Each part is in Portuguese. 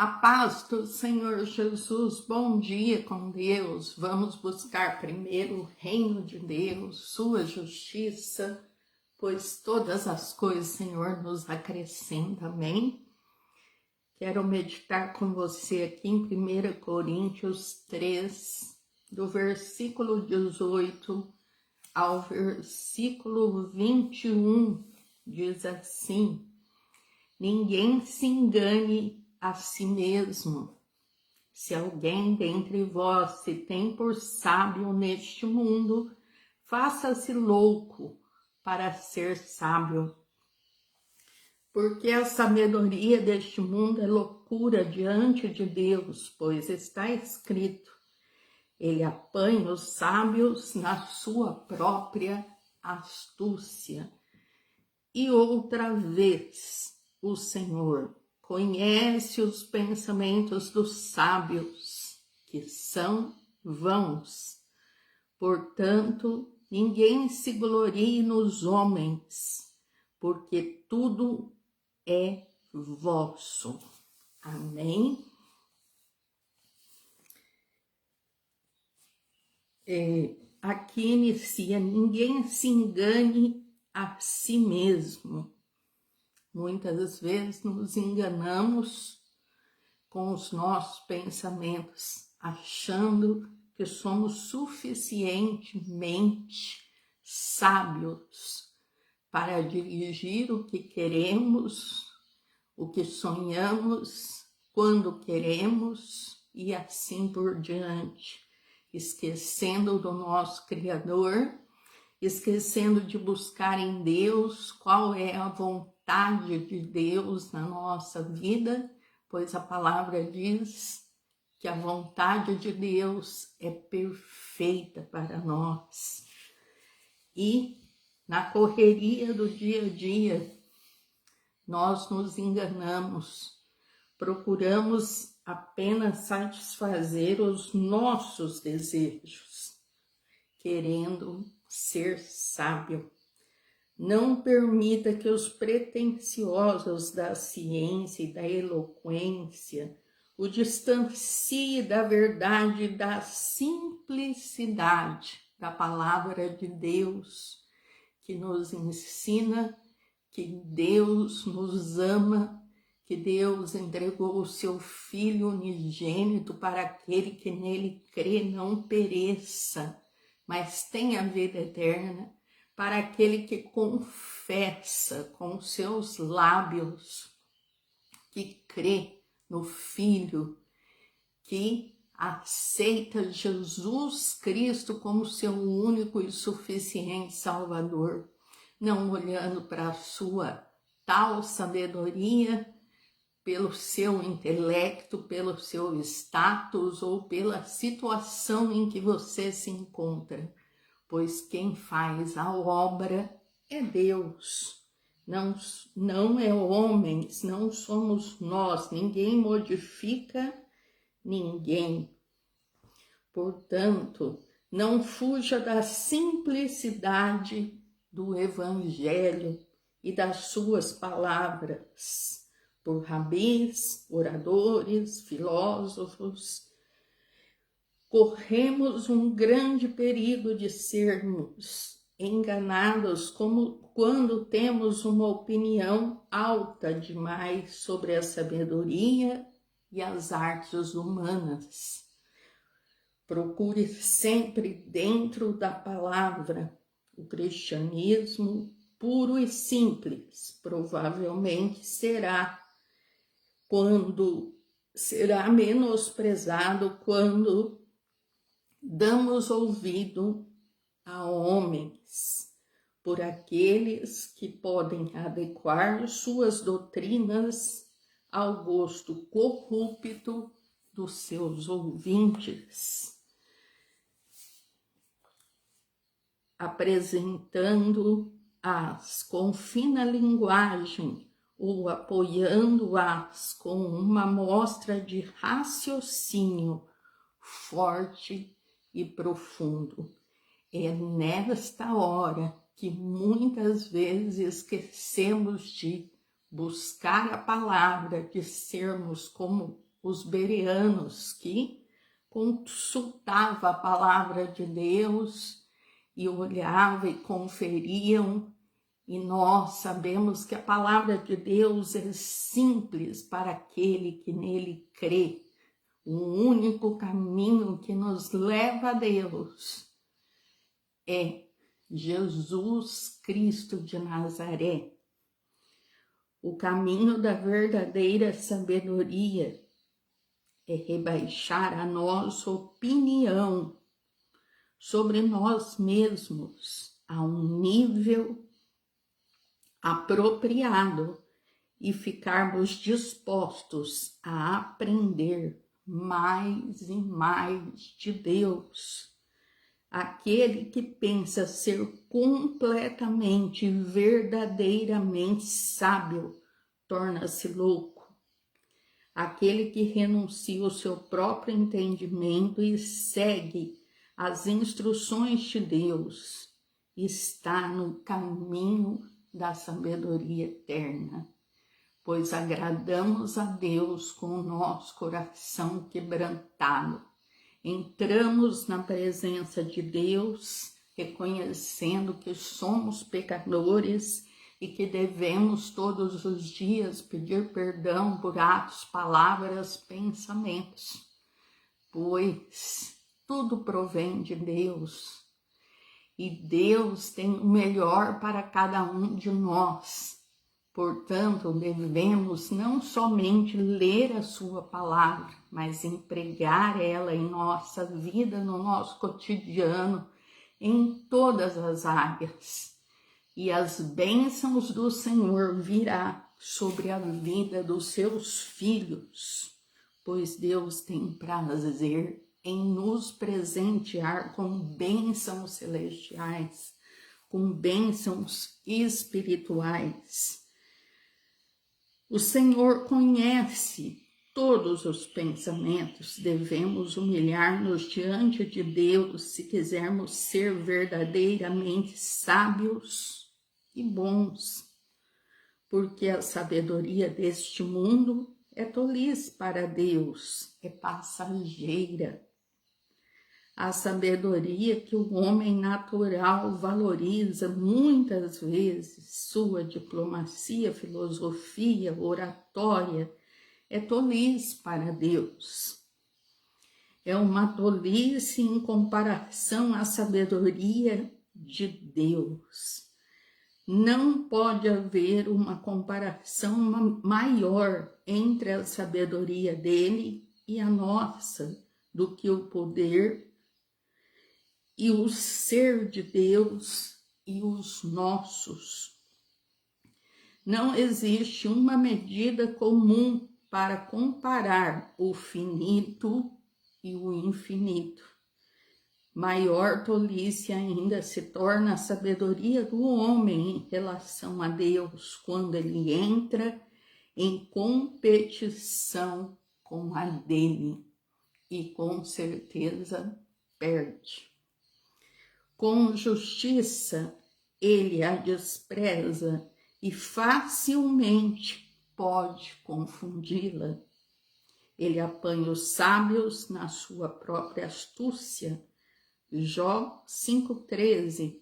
A paz do Senhor Jesus, bom dia com Deus. Vamos buscar primeiro o reino de Deus, sua justiça, pois todas as coisas o Senhor nos acrescenta, amém? Quero meditar com você aqui em 1 Coríntios 3, do versículo 18 ao versículo 21, diz assim: ninguém se engane a si mesmo. Se alguém dentre vós se tem por sábio neste mundo, faça-se louco para ser sábio. Porque a sabedoria deste mundo é loucura diante de Deus, pois está escrito: ele apanha os sábios na sua própria astúcia. E outra vez o Senhor conhece os pensamentos dos sábios, que são vãos. Portanto, ninguém se glorie nos homens, porque tudo é vosso. Amém? Aqui inicia: ninguém se engane a si mesmo. Muitas vezes nos enganamos com os nossos pensamentos, achando que somos suficientemente sábios para dirigir o que queremos, o que sonhamos, quando queremos e assim por diante, esquecendo do nosso Criador, esquecendo de buscar em Deus qual é a vontade de Deus na nossa vida, pois a palavra diz que a vontade de Deus é perfeita para nós. E na correria do dia a dia, nós nos enganamos, procuramos apenas satisfazer os nossos desejos, querendo ser sábio. Não permita que os pretensiosos da ciência e da eloquência o distancie da verdade e da simplicidade da palavra de Deus, que nos ensina que Deus nos ama, que Deus entregou o seu Filho unigênito para aquele que nele crê não pereça, mas tenha a vida eterna, para aquele que confessa com seus lábios que crê no Filho, que aceita Jesus Cristo como seu único e suficiente Salvador, não olhando para a sua tal sabedoria, pelo seu intelecto, pelo seu status ou pela situação em que você se encontra, pois quem faz a obra é Deus, não é homens, não somos nós, ninguém modifica ninguém. Portanto, não fuja da simplicidade do Evangelho e das suas palavras, por rabis, oradores, filósofos. Corremos um grande perigo de sermos enganados quando temos uma opinião alta demais sobre a sabedoria e as artes humanas. Procure sempre dentro da palavra. O cristianismo puro e simples provavelmente será menosprezado quando damos ouvido a homens, por aqueles que podem adequar suas doutrinas ao gosto corrupto dos seus ouvintes, apresentando-as com fina linguagem ou apoiando-as com uma mostra de raciocínio forte e profundo. É nesta hora que muitas vezes esquecemos de buscar a palavra, de sermos como os bereanos que consultavam a palavra de Deus e olhavam e conferiam. E nós sabemos que a palavra de Deus é simples para aquele que nele crê. O único caminho que nos leva a Deus é Jesus Cristo de Nazaré. O caminho da verdadeira sabedoria é rebaixar a nossa opinião sobre nós mesmos a um nível apropriado e ficarmos dispostos a aprender mais e mais de Deus. Aquele que pensa ser completamente, verdadeiramente sábio, torna-se louco. Aquele que renuncia o seu próprio entendimento e segue as instruções de Deus está no caminho da sabedoria eterna, pois agradamos a Deus com o nosso coração quebrantado. Entramos na presença de Deus, reconhecendo que somos pecadores e que devemos todos os dias pedir perdão por atos, palavras, pensamentos, pois tudo provém de Deus. E Deus tem o melhor para cada um de nós. Portanto, devemos não somente ler a sua palavra, mas empregar ela em nossa vida, no nosso cotidiano, em todas as áreas. E as bênçãos do Senhor virá sobre a vida dos seus filhos, pois Deus tem prazer em nos presentear com bênçãos celestiais, com bênçãos espirituais. O Senhor conhece todos os pensamentos, devemos humilhar-nos diante de Deus se quisermos ser verdadeiramente sábios e bons, porque a sabedoria deste mundo é tolice para Deus, é passageira. A sabedoria que o homem natural valoriza muitas vezes, sua diplomacia, filosofia, oratória, é tolice para Deus. É uma tolice em comparação à sabedoria de Deus. Não pode haver uma comparação maior entre a sabedoria dele e a nossa do que o poder e o ser de Deus e os nossos. Não existe uma medida comum para comparar o finito e o infinito. Maior tolice ainda se torna a sabedoria do homem em relação a Deus, quando ele entra em competição com a dele e com certeza perde. Com justiça ele a despreza e facilmente pode confundi-la. Ele apanha os sábios na sua própria astúcia. Jó 5,13,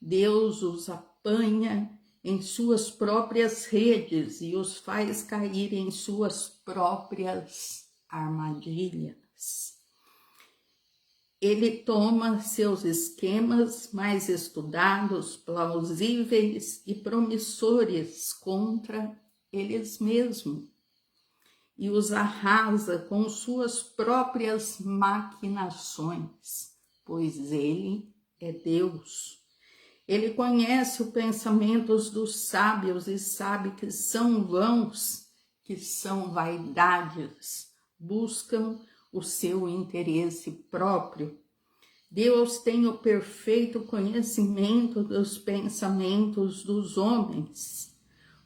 Deus os apanha em suas próprias redes e os faz cair em suas próprias armadilhas. Ele toma seus esquemas mais estudados, plausíveis e promissores contra eles mesmos e os arrasa com suas próprias maquinações, pois ele é Deus. Ele conhece os pensamentos dos sábios e sabe que são vãos, que são vaidades, buscam o seu interesse próprio. Deus tem o perfeito conhecimento dos pensamentos dos homens,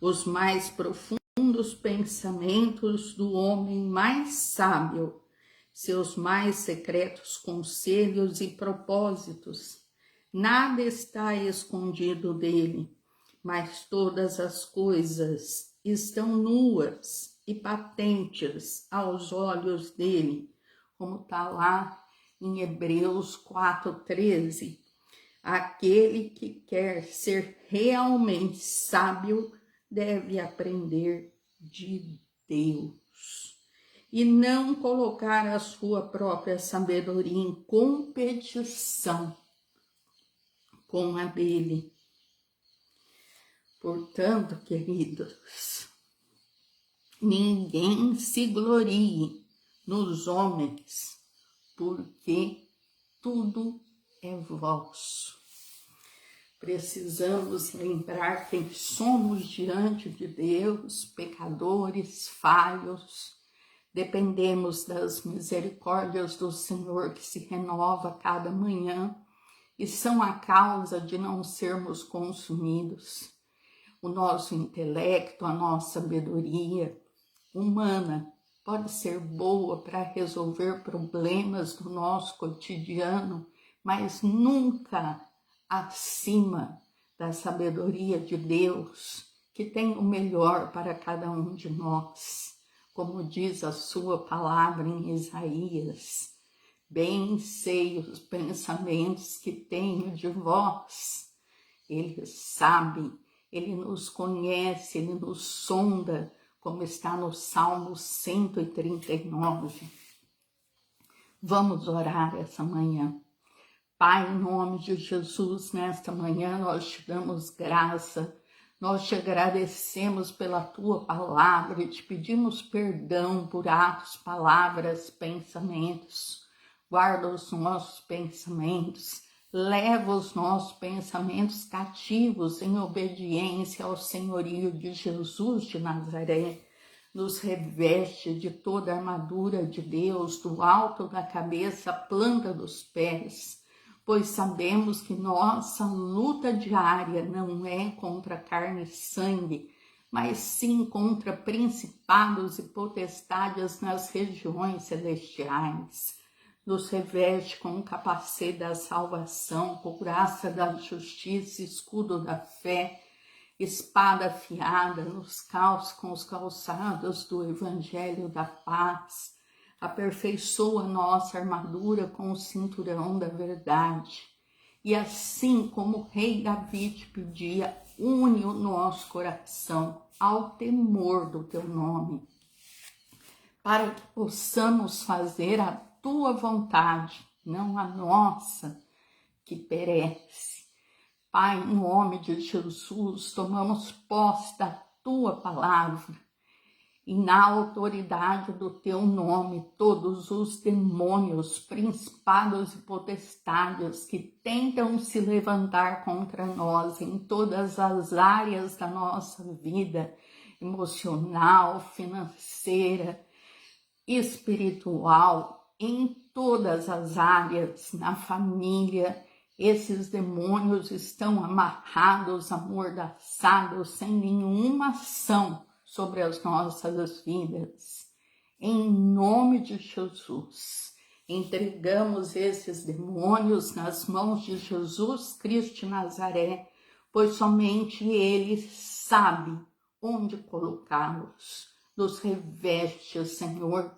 os mais profundos pensamentos do homem mais sábio, seus mais secretos conselhos e propósitos. Nada está escondido dele, mas todas as coisas estão nuas e patentes aos olhos dele, como está lá em Hebreus 4:13. Aquele que quer ser realmente sábio deve aprender de Deus e não colocar a sua própria sabedoria em competição com a dele. Portanto, queridos, ninguém se glorie nos homens, porque tudo é vosso. Precisamos lembrar quem somos diante de Deus, pecadores, falhos. Dependemos das misericórdias do Senhor que se renova a cada manhã e são a causa de não sermos consumidos. O nosso intelecto, a nossa sabedoria humana pode ser boa para resolver problemas do nosso cotidiano, mas nunca acima da sabedoria de Deus, que tem o melhor para cada um de nós. Como diz a sua palavra em Isaías, bem sei os pensamentos que tenho de vós. Ele sabe, ele nos conhece, ele nos sonda, como está no Salmo 139. Vamos orar essa manhã. Pai, em nome de Jesus, nesta manhã nós te damos graça, nós te agradecemos pela tua palavra e te pedimos perdão por atos, palavras, pensamentos. Guarda os nossos pensamentos, leva os nossos pensamentos cativos em obediência ao senhorio de Jesus de Nazaré. Nos reveste de toda a armadura de Deus, do alto da cabeça à planta dos pés, pois sabemos que nossa luta diária não é contra carne e sangue, mas sim contra principados e potestades nas regiões celestiais. Nos reveste com o capacete da salvação, couraça da justiça, escudo da fé, espada afiada, nos calça com os calçados do evangelho da paz. Aperfeiçoa nossa armadura com o cinturão da verdade. E assim como o rei Davi te pedia, une o nosso coração ao temor do teu nome, para que possamos fazer a tua vontade, não a nossa, que perece. Pai, em nome de Jesus, tomamos posse da tua palavra, e na autoridade do teu nome, todos os demônios, principados e potestades que tentam se levantar contra nós em todas as áreas da nossa vida, emocional, financeira, espiritual, em todas as áreas, na família, esses demônios estão amarrados, amordaçados, sem nenhuma ação sobre as nossas vidas. Em nome de Jesus, entregamos esses demônios nas mãos de Jesus Cristo de Nazaré, pois somente Ele sabe onde colocá-los. Nos reveste, Senhor,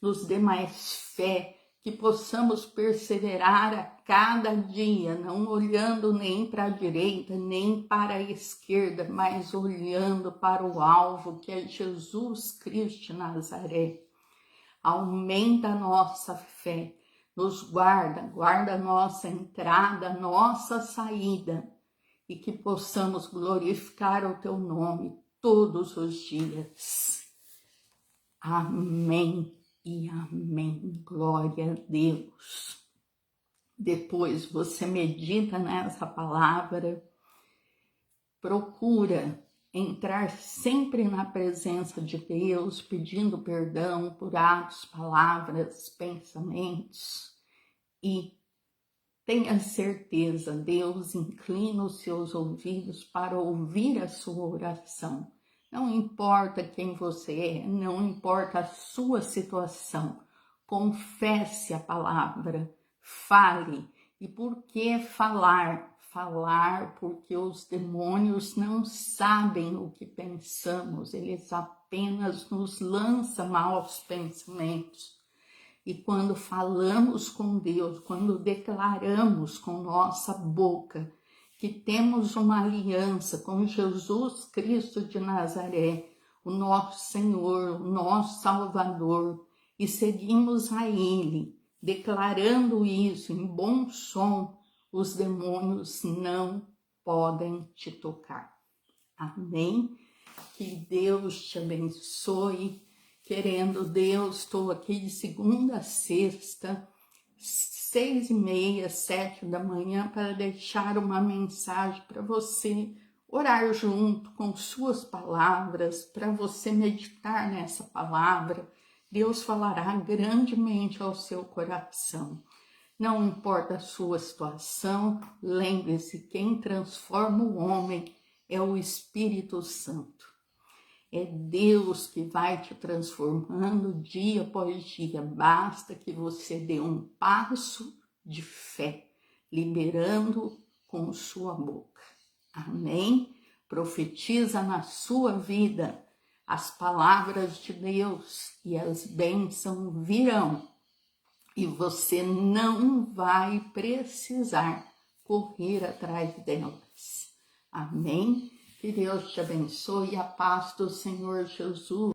nos dê mais fé, que possamos perseverar a cada dia, não olhando nem para a direita, nem para a esquerda, mas olhando para o alvo, que é Jesus Cristo de Nazaré. Aumenta a nossa fé, nos guarda a nossa entrada, a nossa saída, e que possamos glorificar o teu nome todos os dias. Amém. E amém, glória a Deus. Depois você medita nessa palavra, procura entrar sempre na presença de Deus, pedindo perdão por atos, palavras, pensamentos, e tenha certeza, Deus inclina os seus ouvidos para ouvir a sua oração. Não importa quem você é, não importa a sua situação, confesse a palavra, fale. E por que falar? falar, porque os demônios não sabem o que pensamos, eles apenas nos lançam maus pensamentos. E quando falamos com Deus, quando declaramos com nossa boca que temos uma aliança com Jesus Cristo de Nazaré, o nosso Senhor, o nosso Salvador, e seguimos a Ele, declarando isso em bom som, os demônios não podem te tocar. Amém? Que Deus te abençoe. Querendo Deus, estou aqui de segunda a sexta, 6h30, 7 da manhã, para deixar uma mensagem para você orar junto com suas palavras, para você meditar nessa palavra. Deus falará grandemente ao seu coração. Não importa a sua situação, lembre-se, quem transforma o homem é o Espírito Santo. É Deus que vai te transformando dia após dia. Basta que você dê um passo de fé, liberando com sua boca. Amém? Profetiza na sua vida as palavras de Deus e as bênçãos virão. E você não vai precisar correr atrás delas. Amém? Que Deus te abençoe e a paz do Senhor Jesus